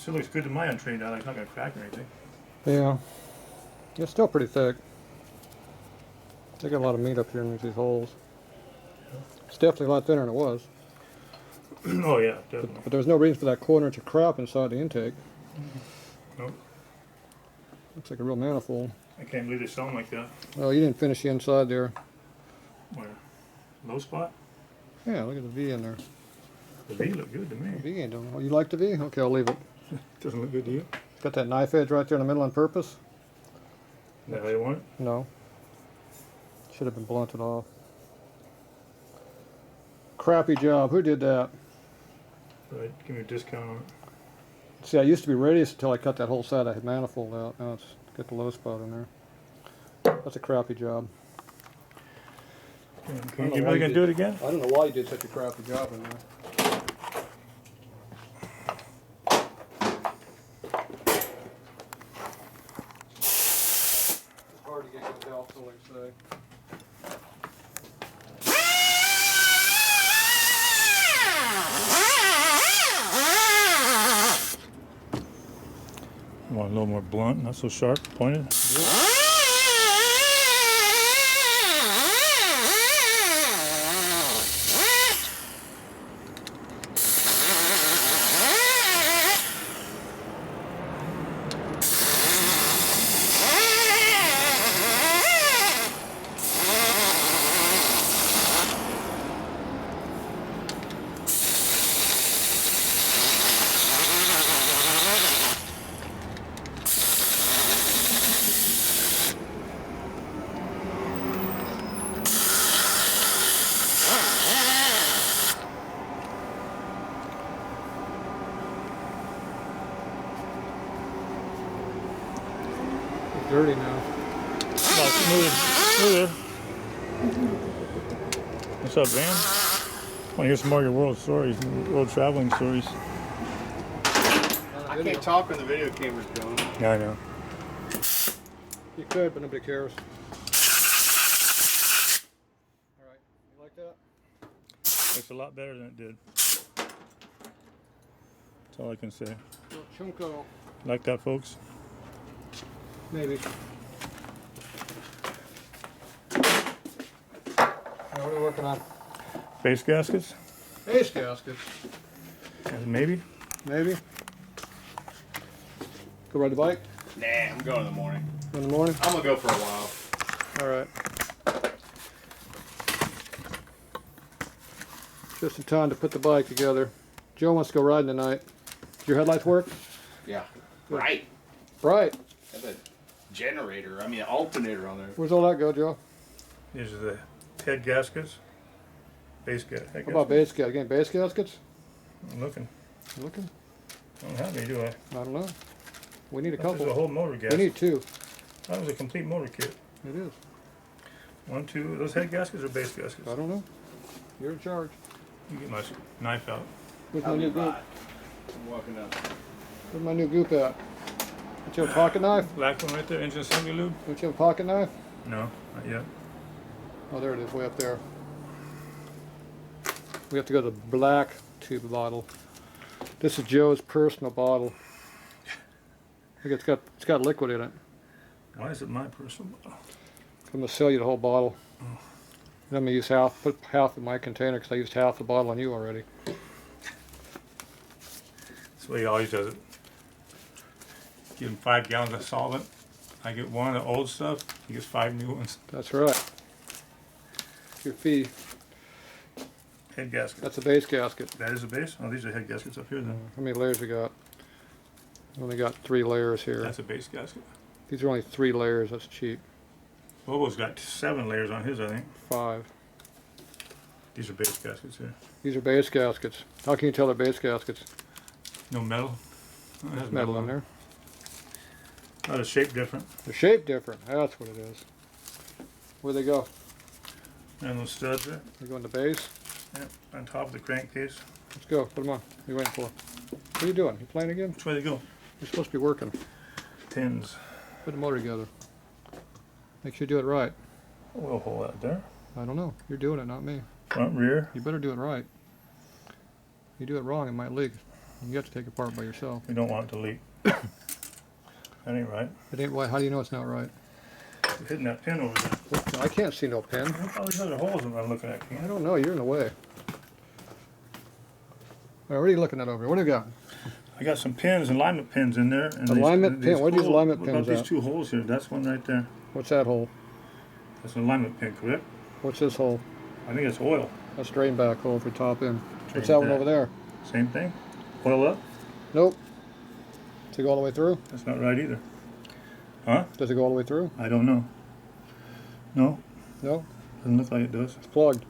still looks good to my untrained eye. Like it's not gonna crack or anything. Yeah. It's still pretty thick. They got a lot of meat up here in these holes. It's definitely a lot thinner than it was. Oh yeah, definitely. But there's no reason for that 1/4 inch of crap inside the intake. Nope. Looks like a real manifold. I can't believe they sell them like that. Oh, you didn't finish the inside there. Where? Low spot? Yeah, look at the V in there. The V look good to me. The V ain't doing. Oh, you like the V? Okay, I'll leave it. Doesn't look good to you? It's got that knife edge right there in the middle on purpose. Is that how you want it? No. Should have been blunted off. Crappy job. Who did that? Right, give me a discount on it. See, I used to be radius until I cut that whole side of the manifold out. Now it's got the low spot in there. That's a crappy job. You really gonna do it again? I don't know why you did such a crappy job in there. It's hard to get good help, like say. I want a little more blunt, not so sharp, pointed. Yep. Dirty now. No, smoother. What's up, man? I want to hear some more of your world stories, world traveling stories. I can't talk when the video camera's going. Yeah, I know. You could, but nobody cares. Alright, you like that? Looks a lot better than it did. That's all I can say. Chunko. Like that, folks? Maybe. What are we working on? Base gaskets? Base gaskets. Maybe? Maybe. Go ride the bike? Nah, I'm going in the morning. In the morning? I'm gonna go for a while. Alright. Just in time to put the bike together. Joe wants to go riding tonight. Does your headlights work? Yeah. Right. Right. Have a generator, an alternator on there. Where's all that go, Joe? These are the head gaskets. Base gaskets. What about base gaskets? Getting base gaskets? I'm looking. You looking? I don't have any, do I? I don't know. We need a This is couple. a whole motor gasket. We need two. That was a complete motor kit. It is. 1, 2. Those head gaskets or base gaskets? I don't know. You're in charge. You get my knife out. Where's my new goop? I'm walking up. Where's my new goop at? Don't you have a pocket knife? Black one right there, engine assembly lube? Don't you have a pocket knife? No, not yet. Oh, there it is, way up there. We have to go to the black tube bottle. This is Joe's personal bottle. I think it's got liquid in it. Why is it my personal bottle? I'm gonna sell you the whole bottle. I'm gonna use put half in my container because I used half the bottle on you already. That's the way he always does it. Give him 5 gallons of solvent. I get 1 of the old stuff. He gets 5 new ones. That's right. Your fee. Head gasket. That's a base gasket. That is a base? Oh, these are head gaskets up here then. How many layers we got? Only got 3 layers here. That's a base gasket. These are only 3 layers. That's cheap. Bobo's got 7 layers on his, I think. 5. These are base gaskets here. These are base gaskets. How can you tell they're base gaskets? No metal. Oh, it has There's metal in there. Oh, the shape different. The shape different. That's what it is. Where they go? And those studs there. They go in the base. Yep, on top of the crankcase. Let's go. Put them on. What are you waiting for? What are you doing? You playing again? Which way they go? You're supposed to be working. Tins. Put the motor together. Make sure you do it right. A little hole out there. I don't know. You're doing it, not me. Front, rear. You better do it right. You do it wrong, it might leak. You have to take it apart by yourself. We don't want it to leak. That ain't right. It ain't why. How do you know it's not right? You're hitting that pin over there. I can't see no pin. Look at all these other holes that I'm looking at, I Ken. don't know. You're in the way. What are you looking at over here? What do you got? I got some pins, alignment pins in there. And Alignment pin? What are these alignment what pins about these at? 2 holes here? That's one right there. What's that hole? That's an alignment pin, correct? What's this hole? I think it's oil. That's drain back hole for top in. What's Drain that one back. over there? Same thing. Oil up. Nope. Does it go all the way through? That's not right either. Huh? Does it go all the way through? I don't know. No, No. doesn't look like it does. It's plugged.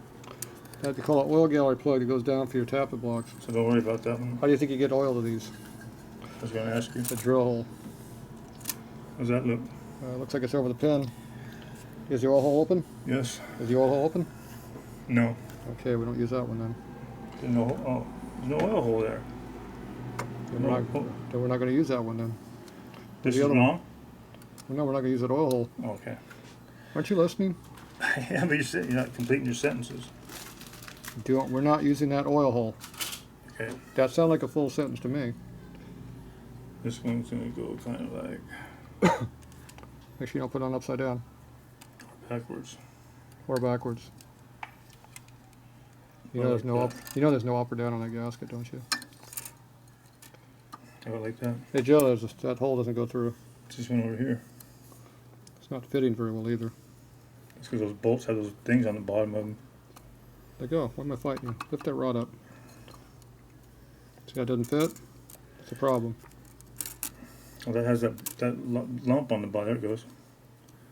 They call it oil gallery plug. It goes down for your tappet blocks. So don't worry about that one. How do you think you get oil to these? I was going to ask you. The drill hole. How's that look? Looks like it's over the pin. Is the oil hole open? Yes. Is the oil hole open? No. Okay, we don't use that one then. There's no. Oh, there's no oil hole there. Then we're not going to use that one then. This The is other wrong. No, we're not going to use that oil hole. Okay. Aren't you listening? Yeah, but you're not completing your sentences. We're not using that oil hole. Okay. That sounded like a full sentence to me. This one's gonna go kind of like Make sure you don't put it on upside down backwards. or backwards. You know, Oh, there's no like up. You know, there's no up or down on that gasket, don't you? Oh, like that. Hey Joe, that hole doesn't go through. It's this one over here. It's not fitting very well either. It's because those bolts have those things on the bottom of them. There you go. Why am I fighting? Lift that rod up. See, that doesn't fit. It's a problem. Oh, that has that lump on the bottom. There it goes.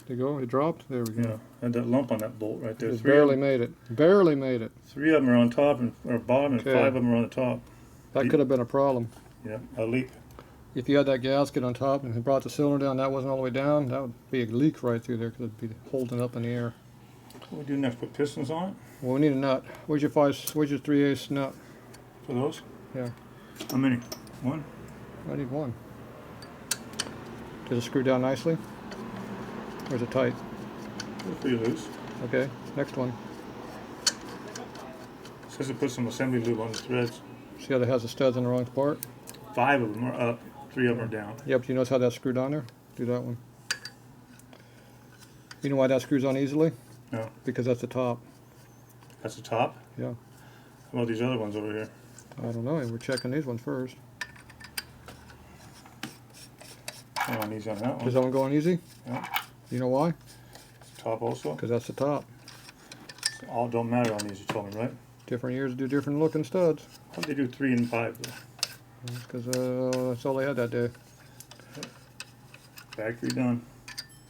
There you go. It dropped. There we go. Yeah, had that lump on that bolt right there. Just barely made it. Barely made it. 3 of them are on top or bottom, and Okay. 5 of them are on the top. That could have been a problem. Yeah, a leak. If you had that gasket on top and it brought the cylinder down, that wasn't all the way down, that would be a leak right through there because it'd be holding it up in the air. What do we do next? Put pistons on it Well, we need a nut. Where's your 3/8 nut? for those? Yeah. How many? 1? I need one. Does it screw down nicely? Or is it tight? They're pretty loose. Okay, next one. It says to put some assembly lube on the threads. See how that has the studs in the wrong part? 5 of them are up, 3 of them are down. Yeah, but you notice how that's screwed on there? Do that one. You know why that screws on easily? No. Because that's the top. That's the top? Yeah. How about these other ones over here? I don't know. We're checking these ones first. Oh, on these on that one. Does that one go on easy? Yeah. You know why? Top also? Because that's the top. All don't matter on these, you told me, right? Different years do different looking studs. How'd they do 3 and 5 though? Because that's all they had that day. Factory done.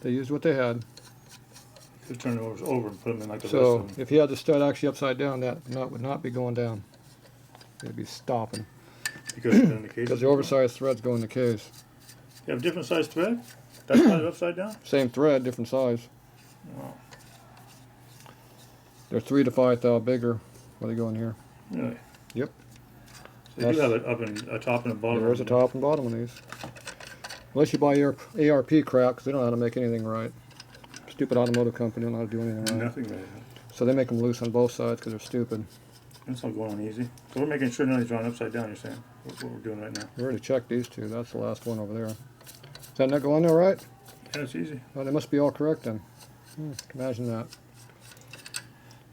They used what they had. Could turn those over and put them in like the rest So of them. if you had the stud actually upside down, that nut would not be going down. It'd be stopping. Because it's in the case. Because the oversized threads go in the case. You have a different size thread? That's why they're upside down? Same thread, different size. Oh, They're 3 to 5 thou bigger when they go in here. really? Yep. So they do have a top and a bottom. There's a top and bottom on these. Unless you buy your ARP crap, because they don't know how to make anything right. Stupid automotive company don't know how to do anything right. Nothing right. So they make them loose on both sides because they're stupid. That's not going on easy. So we're making sure none of these are on upside down, you're saying? That's what we're doing right now. We already checked these two. That's the last one over there. Does that nut go on there right? Yeah, it's easy. Oh, they must be all correct then. Imagine that.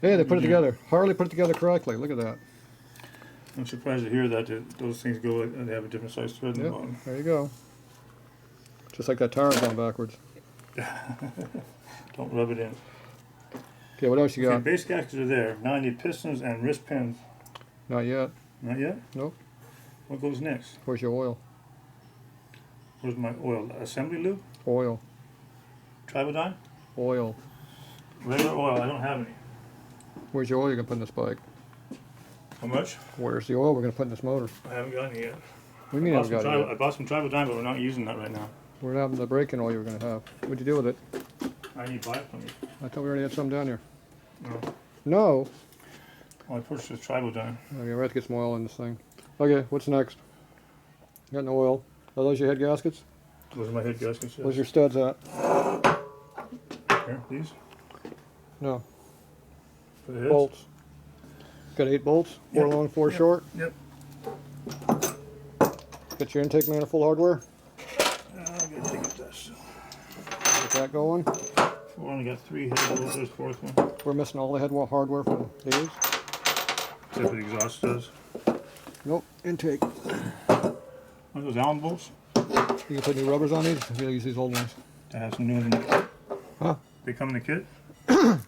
Hey, they put it together. Harley put it together correctly. Look at that. I'm surprised to hear that those things go and they have a different size thread in the Yep, bottom. there you go. Just like that tire's going backwards. Don't rub it in. Okay, what else you Okay, got? base gaskets are there. Now I need pistons and wrist pins. Not yet. Not yet? Nope. What goes next? Where's your oil? Where's my oil? Assembly lube? Oil. Tribodine? Oil. Regular oil, I don't have any. Where's your oil you're going to put in this bike? How much? Where's the oil we're going to put in this motor? I haven't got any yet. We mean I haven't got it I yet. bought some Tribodine, but we're not using that right now. We're having the break-in oil you were going to have. What'd you do with it? I need to buy it from you. I thought we already had some down here. No. No. Oh, I purchased Tribodine. Okay, we have to get some oil in this thing. Okay, what's next? Got no oil. Are those your head gaskets? Those are my head gaskets. Where's your studs at? Here, these? No. For the heads? Bolts. Got 8 bolts? 4 Yep. long, 4 Yep. short? Yep. Get your intake manifold hardware. I gotta take up that. So. Get that going. We only got 3 head bolts. There's 4th one. We're missing all the head hardware from these. Except for the exhaust does. Nope, intake. Are those Allen bolts? You can put new rubbers on these. You gotta use these old ones. That has some new ones in the kit. Huh? They come in the kit?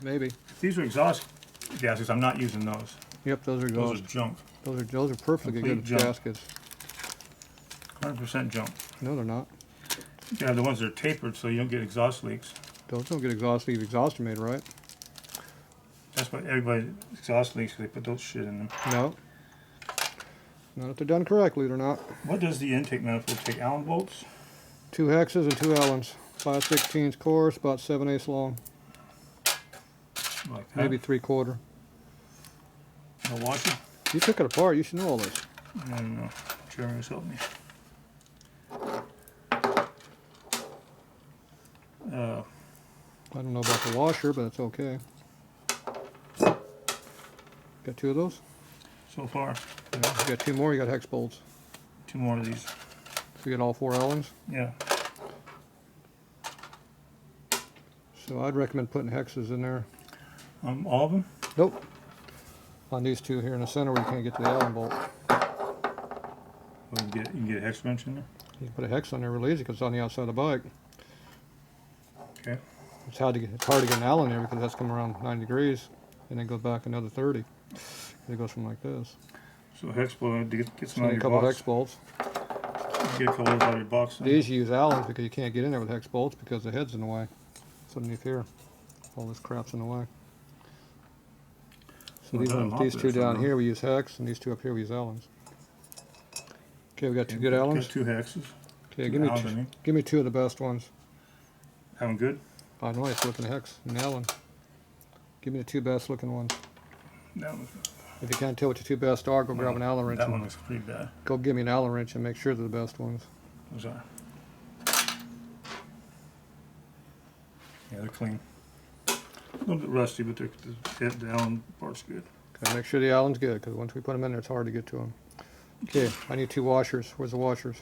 Maybe. If these are exhaust gaskets, I'm not using those. Yep, those are Those exhaust. are junk. Those are perfectly Complete good junk. gaskets. 100% junk. No, they're not. You have the ones that are tapered so you don't get exhaust leaks. Those don't get exhaust leave. Exhaust are made right. That's what everybody exhaust leaks because they put those shit in them. No. Not if they're done correctly, they're not. What does the intake manifold take? Allen bolts? 2 hexes and 2 Allens. 5/16 course, about 7/8 long. Like that? Maybe 3/4. A washer? You took it apart. You should know all this. I don't know. Jeremy's helped me. I don't know about the washer, but it's okay. Got 2 of those? So far. Yeah, you got 2 more. You got hex bolts. 2 more of these. So you got all 4 Allens. Yeah. So I'd recommend putting hexes in there. All of them? Nope. On these 2 here in the center where you can't get to the Allen bolt. Well, you can get a hex wrench in there? You can put a hex on there real easy because it's on the outside of the bike. Okay. It's hard to get an Allen there because that's coming around 90 degrees and then goes back another 30. It goes from like this. So hex bolt, to get some So out of a your couple box. hex bolts. Get a couple out of your box. Then. These you use Allens because you can't get in there with hex bolts because the head's in the way. It's underneath here. All this crap's in the way. So these 2 down here we use hex, and these 2 up here we use Allens. Okay, we got 2 good Allens. Got 2 hexes. Okay, Allens, give me 2 of the best ones. Have them good? I know it's looking hex and Allen. Give me the 2 best looking ones. That was, If you can't tell what your 2 best are, go grab an Allen wrench. that one looks pretty bad. Go give me an Allen wrench and make sure they're the best ones. Those are. Yeah, they're clean. A little bit rusty, but the Allen part's good. Okay, make sure the Allen's good because once we put them in there, it's hard to get to them. Okay, I need 2 washers. Where's the washers?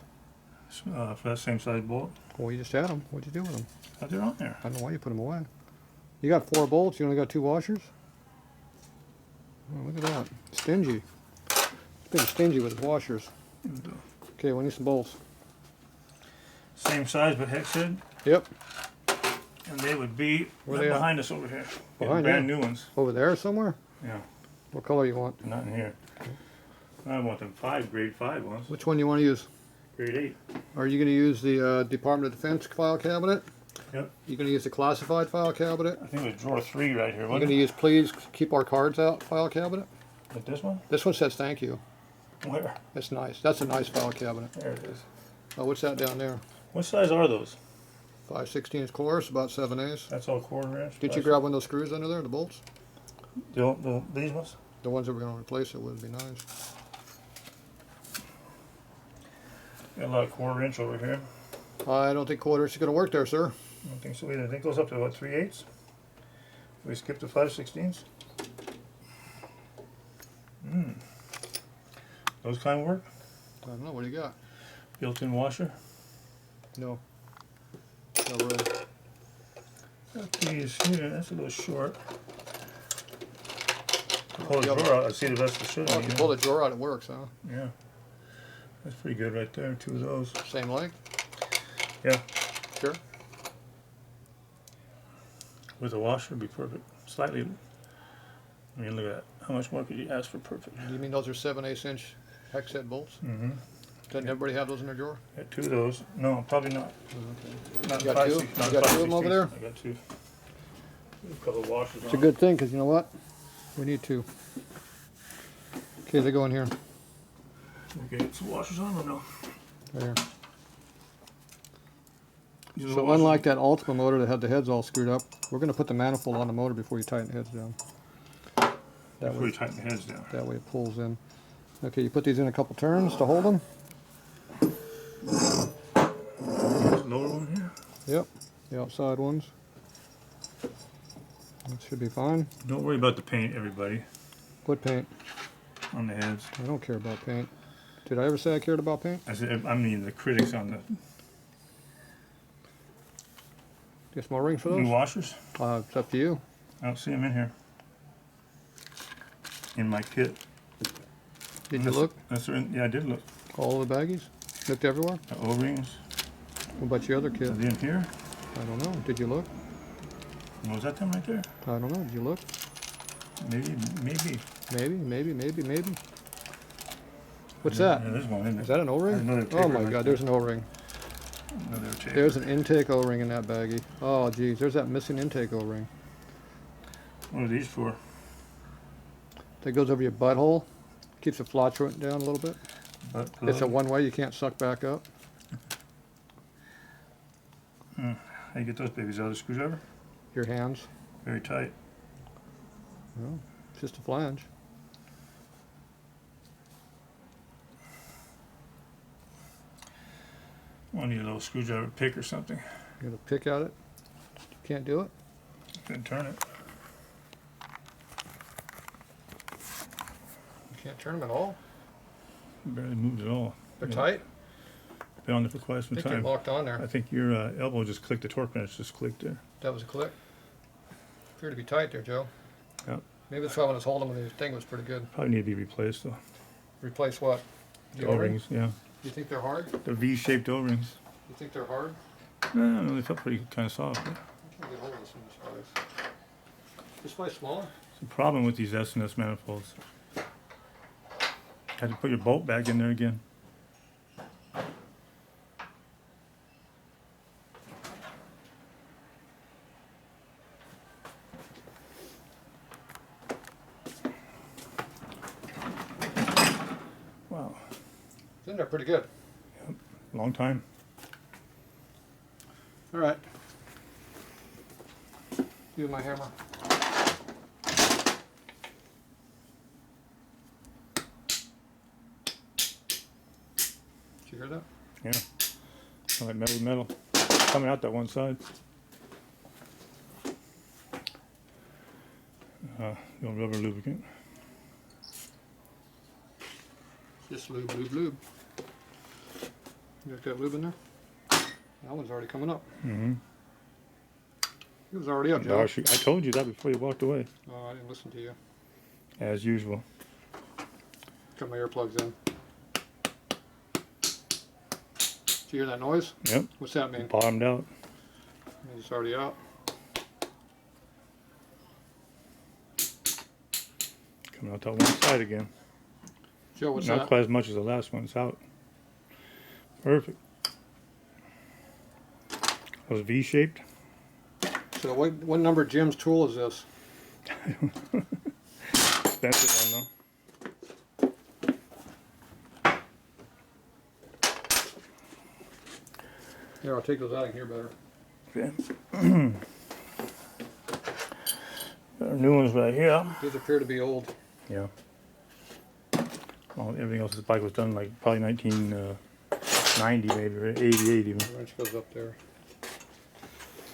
For that same size bolt. Well, you just had them. What'd you do with them? Oh, they're on there. I don't know why you put them away. You got 4 bolts. You only got 2 washers. Oh, look at that. Stingy. He's being stingy with his washers. Okay, we need some bolts. Same size, but hex head. Yep. And they would be Where right they at? behind us over here. Behind Brand you? new ones. Over there somewhere? Yeah, What color you want? they're not in here. I want them grade 5 ones. Which one you want to use? Grade 8. Are you going to use the Department of Defense file cabinet? Yep. You going to use the classified file cabinet? I think it was drawer 3 right here. You're Wasn't going to it? use please keep our cards out file cabinet? Like this one? This one says thank you. Where? That's nice. That's a nice file cabinet. There it is. Oh, what's that down there? What size are those? 5/16 course, about 7/8. That's all 1/4 inch. Did you grab one of those screws under there, the bolts? These ones? The ones that we're going to replace it would be nice. Got a lot of 1/4 inch over here. I don't think 1/4 inch is going to work there, sir. I don't think so either. I think it goes up to what, 3/8? We skip to 5/16. Those kind of work? I don't know. What do you got? Built-in washer. No. Not really. Got these here. That's a little short. Pull the drawer out. I see the rest of the shit. Oh, if you pull the drawer out, it works, huh? Yeah. That's pretty good right there. 2 of those. Same length? Yeah. Sure. With a washer would be perfect. Slightly. I mean, look at that. How much more could you ask for perfect? Do you mean those are 7/8 inch hex head bolts? Mm-hmm. Doesn't everybody have those in their drawer? Got 2 of those. No, probably not. Not You got 2? not You got 2 of them over there? I got 2. A couple of washers. It's a good thing, because you know what? We need 2. Okay, they go in here. Okay, get some washers on or no? There. These are the So washers. unlike that Ultima motor that had the heads all screwed up, we're going to put the manifold on the motor before you tighten the heads down. That Before way, you tighten the heads down. that way it pulls in. Okay, you put these in a couple turns to hold them. There's a lower one here. Yep, the outside ones. That should be fine. Don't worry about the paint, everybody, What paint? on the heads. I don't care about paint. Did I ever say I cared about paint? I said, I mean the critics on the Get some more rings for new those? washers. It's up to you. I don't see them in here. In my kit. Did you look? Yeah, I did look. All the baggies? Looked everywhere? The O-rings. What about your other Are kit? they in here? I don't know. Did you look? Was that them right there? I don't know. Did you look? Maybe. Maybe. What's that? Yeah, there's one in there. Is that an O-ring? Another taper Oh my right God, there's an O-ring. Another taper. There's an intake O-ring in that baggie. Oh geez, there's that missing intake O-ring. What are these for? That goes over your butthole. Keeps the flatulence down a little bit. It's a one-way, you can't suck back up. How you get those babies out of the screwdriver? Your hands. Very tight. Well, it's just a flange. I need a little screwdriver pick or something. You gotta pick at it. You can't do it. Couldn't turn it. You can't turn them at all. Barely moved at all. They're Yeah. tight. Been on there for quite some I think they're time. locked on there. I think your elbow just clicked, the torque wrench just clicked there. That was a click. Appear to be tight there, Joe. Yep. Maybe that's why when I was holding them, the thing was pretty good. Probably need to be replaced though. Replace what? The O-rings, yeah. You think they're hard? The V-shaped O-rings. You think they're hard? No, they felt pretty kind of soft. I can't get hold of this in this place. This way smaller? The problem with these S&S manifolds, had to put your bolt back in there again. Wow, It's in there pretty good. long time. All right. Do my hammer. Did you hear that? Yeah, sound like metal to metal. Coming out that one side. The old rubber lubricant. Just lube. You got lube in there? That one's already coming up. Mm-hmm. It was already up, Joe. I told you that before you walked away. Oh, I didn't listen to you. As usual. Got my earplugs in. Did you hear that noise? Yep. What's that mean? Bottomed out. It's already out. Coming out that one side again. Joe, what's Not that? quite as much as the last one. It's out. Perfect. It was V-shaped. So what number Jim's tool is this? Expensive one Here, I'll take those out of here better. though. Got our new ones right here. These appear to be old. Yeah. Well, everything else, this bike was done like probably 1990 maybe, or 88 even. The wrench goes up there.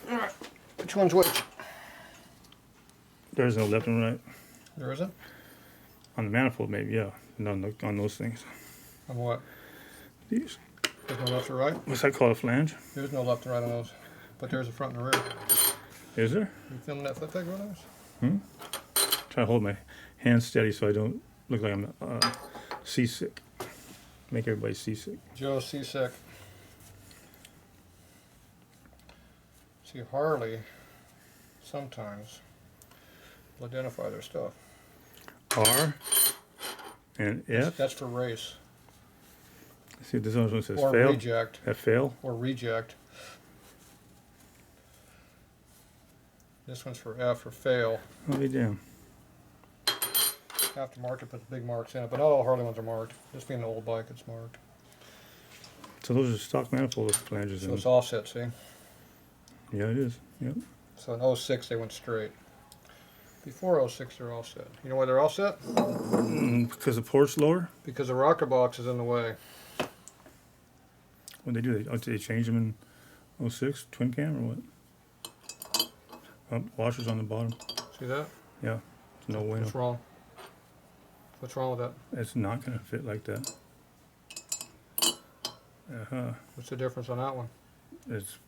Alright, which one's which? There's no left and right. There isn't? On the manifold maybe, yeah. Not on those things. On what? These. There's no left or right? What's that called, a flange? There's no left and right on those. But there's a front and a rear. Is there? You filming that foot peg on those? Try to hold my hands steady so I don't look like I'm seasick. Make everybody seasick. Joe seasick. See, Harley sometimes will identify their stuff. R and F. That's for race. See, this one says Or fail. reject. That fail. Or reject. This one's for F or fail. I'll be damn. Aftermarket puts big marks in it, but not all Harley ones are marked. Just being an old bike, it's marked. So those are stock manifold flanges. So in it's offset, see? Yeah, it is. Yep. So in 06 they went straight. Before 06 they're offset. You know why they're offset? Because the port's lower. Because the rocker box is in the way. What they do? They change them in 06 twin cam or what? Washers on the bottom. See that? Yeah. There's no way. What's wrong? What's wrong with that? It's not going to fit like that. What's the difference on that one? It's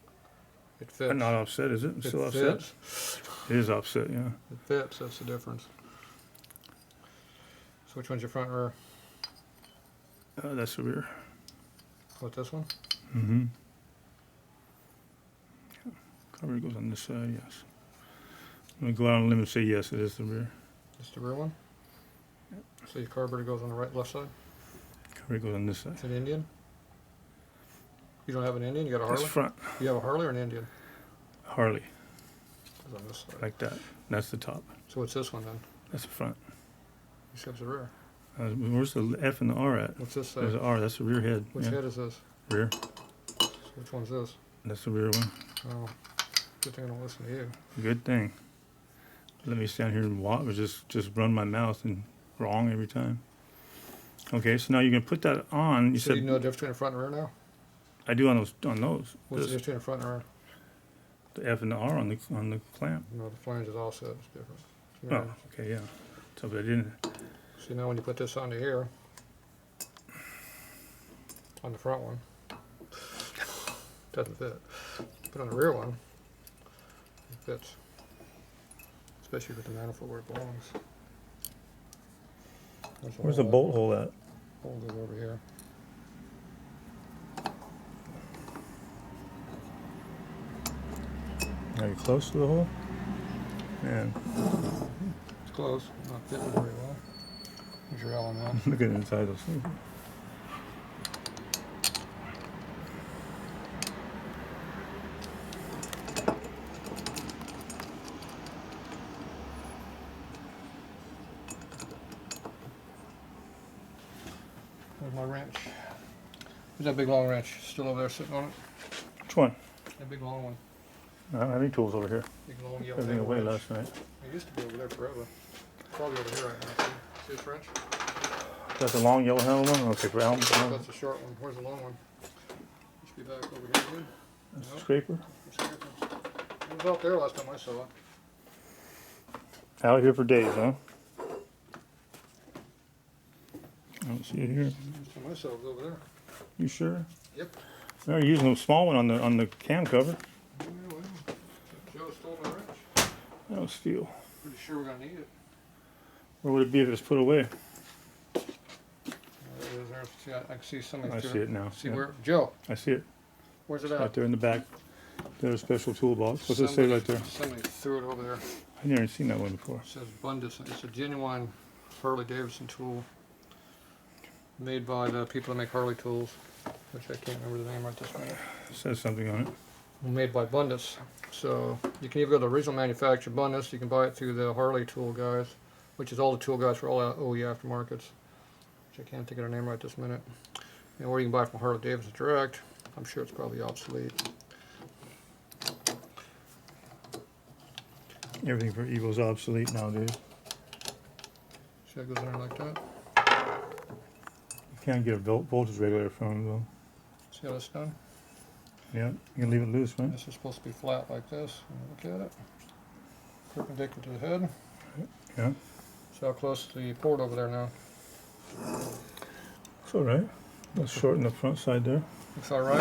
It fits. not offset, is it? It's It still offset? fits. It is offset, yeah. It fits, that's the difference. So which one's your front rear? That's the rear. What, this one? Mm-hmm. Cover goes on this side, yes. I'm gonna go out on a limb and say yes, it is the rear. It's the rear one? So your carburetor goes on the right, left side? Cover goes on this side. It's an Indian? You don't have an Indian? You got a That's Harley? front. You have a Harley or an Indian? Harley, It's on this side. like that. That's the top. So what's this one then? That's the front. You said it's the rear. Where's the F and the R at? What's this There's side? the R, that's the rear head. Which yeah. head is this? Rear. So which one's this? That's the rear one. Oh, good thing I don't listen to you. Good thing. Let me stand here and walk, or just run my mouth and wrong every time. Okay, so now you're gonna put that on. You So said you know the difference between the front and rear now? I do on those. What's the This- difference between the front and rear? the F and the R on the clamp. No, the flange is all set. It's different. Oh, okay, yeah. So but I didn't. See, now when you put this onto here, on the front one, doesn't fit. Put on the rear one, it fits. Especially with the manifold where it belongs. Where's the bolt hole at? Bolt goes over here. Are you close to the hole? Man, It's close, not fitting very well. Here's your Allen wheel. look at inside those things. There's my wrench. There's that big long wrench still over there sitting on it. Which one? That big long one. I don't have any tools over here. Big long yellow Everything nail away wrench. last night. It used to be over there forever. Probably over here right now. See this wrench? That's the long yellow handle one? Okay, for Allen. That's the short one. Where's the long one? Used to be back over here again. That's the Nope. scraper. It was out there last time I saw it. Out here for days, huh? I don't see it here. Last time I saw it was over there. You sure? Yep. They're using the small one on the cam cover. Yeah, well, Joe stole my wrench. I don't steal. Pretty sure we're gonna need it. Where would it be if it was put away? There it is there. See, I can see somebody I threw see it now. See yeah. where? Joe, I see it. where's it Right at? there in the back. There's a special toolbox. What's it say right there? Somebody threw it over there. I've never seen that one before. It says Bundus. It's a genuine Harley Davidson tool made by the people that make Harley tools, which I can't remember the name right this minute. It says something on it. Made by Bundus. So you can either go to the original manufacturer Bundus, you can buy it through the Harley tool guys, which is all the tool guys for all OE aftermarkets, which I can't think of their name right this minute. Or you can buy it from Harley Davidson direct. I'm sure it's probably obsolete. Everything for Evo's obsolete nowadays. See how it goes in there like that? You can't get a voltage regulator from them though. See how that's done? Yeah, you can leave it loose, right? This is supposed to be flat like this. Look at it. Perpendicular to the head. Yeah. See how close to the port over there now? It's alright. Let's shorten the front side there. Looks alright.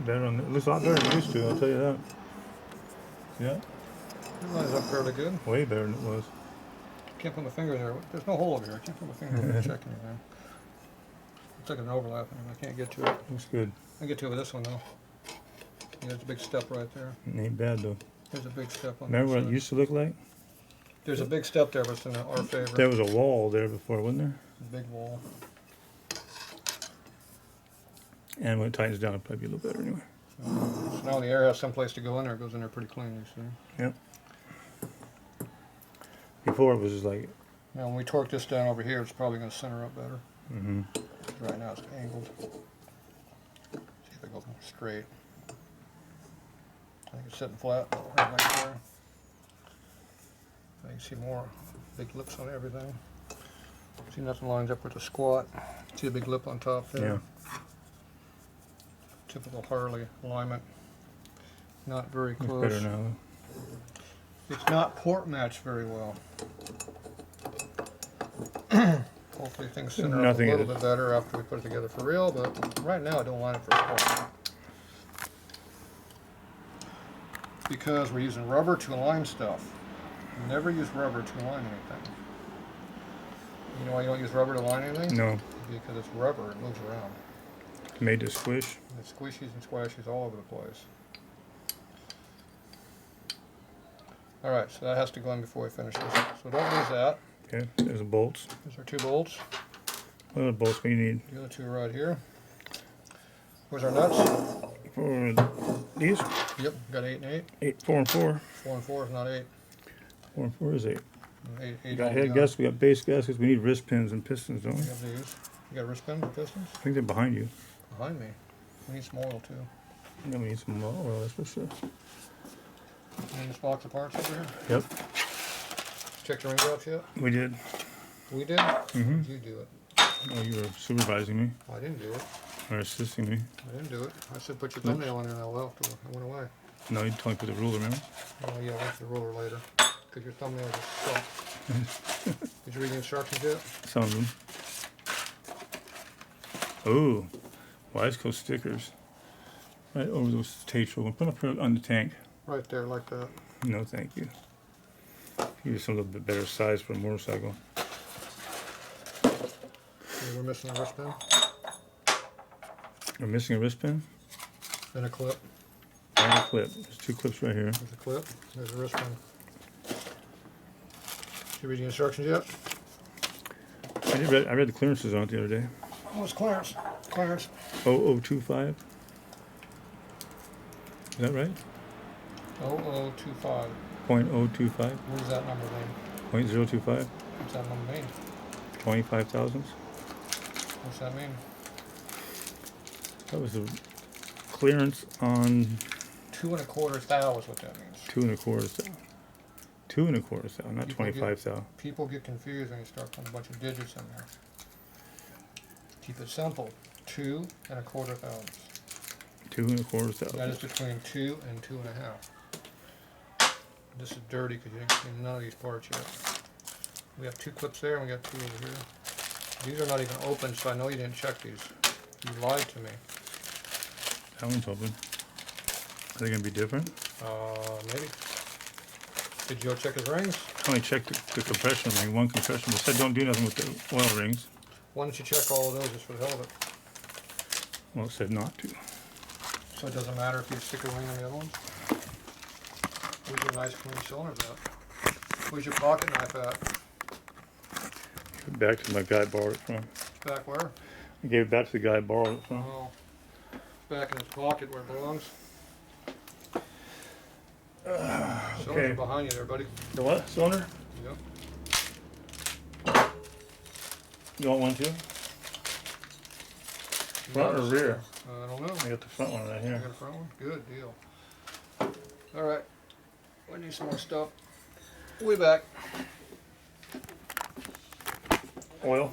Better on the, it looks a lot better than it used to, I'll tell you that. Yeah, It lines up fairly good. way better than it was. Can't put my finger there. There's no hole over here. I can't put my finger over there to check anything. It's like an overlap. I can't get to it. Looks good. I can get to it with this one though. Yeah, there's a big step right there. It ain't bad though. There's a big step on Remember that what it side. used to look like? There's a big step there, but it's in our favor. There was a wall there before, wasn't there? Big wall. And when it tightens down, it'll probably be a little better anyway. So now the air has some place to go in there. It goes in there pretty clean, you see. Yep. Before it was just like, Now when we torque this down over here, it's probably going to center up better. mm-hmm. Right now it's angled. See if it goes straight. I think it's sitting flat right back there. I can see more big lips on everything. See, nothing lines up with the squat. See a big lip on top there. Yeah. Typical Harley alignment. Not very It's close. better now though. It's not port matched very well. Hopefully things center up a Nothing little is. bit better after we put it together for real, but right now I don't line it for spot. Because we're using rubber to align stuff. Never use rubber to align anything. You know why you don't use rubber to align anything? No, Because it's rubber, it moves around. made to squish. And it squishies and squashes all over the place. Alright, so that has to go in before we finish this. So don't lose that. Okay, there's the bolts. There's our 2 bolts. What other bolts we need The other 2 are right here. Where's our nuts? for these? Yep, got 8 and 8. 8, 4 and 4. 4 and 4 is not 8. 4 and 4 is 8. 8, We 8 got head altogether. gaskets, we got base gaskets, we need wrist pins and pistons, don't we? We have these. You got wrist pins and pistons? I think they're behind you. Behind me. We need some oil too. Yeah, we need some oil, that's for sure. And this box of parts over here. Yep, Check the ring drops yet? we did. We did? Mm-hmm. You do it. Oh, you were supervising me I didn't do it. or assisting me. I didn't do it. I said put your thumbnail on there and I left. I went away. No, you told me to put the ruler, remember? Oh yeah, I went to the roller later. Because your thumbnail just sucked. Did you read the instructions yet? Some of them. Oh, Wise Coast stickers. Right over those Tatro. We'll put them on the tank. Right there, like that. No, thank you. Give you some little bit better size for a motorcycle. Okay, we're missing a wrist pin. We're missing a wrist pin Then a clip. and a clip. There's 2 clips right here. There's a clip. There's a wrist pin. Did you read the instructions yet? I read the clearances on it the other day. Oh, it's clearance. Clearance. 0025. Is that right? 0025. 0.025? What does that number mean? 0.025? What's that number mean? 25 thousandths? What's that mean? That was the clearance on 2 1/4 thou is what that means. 2 1/4 thou. 2 1/4 thou, not People 25 thou. People get confused when you start putting a bunch of digits in there. Keep it simple. 2 1/4 thousandths. 2 1/4 thou. That is between 2 and 2 1/2. This is dirty because you didn't clean none of these parts yet. We have 2 clips there and we got 2 over here. These are not even open, so I know you didn't check these. You lied to me. That one's open. Are they going to be different? Maybe. Did Joe check his rings? I only checked the compression ring, one compression. It said don't do nothing with the oil rings. Why don't you check all of those just for the hell of it? Well, it said not to. So it doesn't matter if you stick a ring on the other ones? Where's your nice clean cylinders at? Where's your pocket knife at? Back to my guy I borrowed it from. Back where? I gave it back to the guy I borrowed it from. Oh, back in his pocket where it belongs. Cylinder behind you there, buddy. The what? Cylinder? Yep. You want one too? Front or rear? I don't know. I got the front one right You here. got a front one? Good deal. Alright. We need some more stuff. We'll be back. Oil?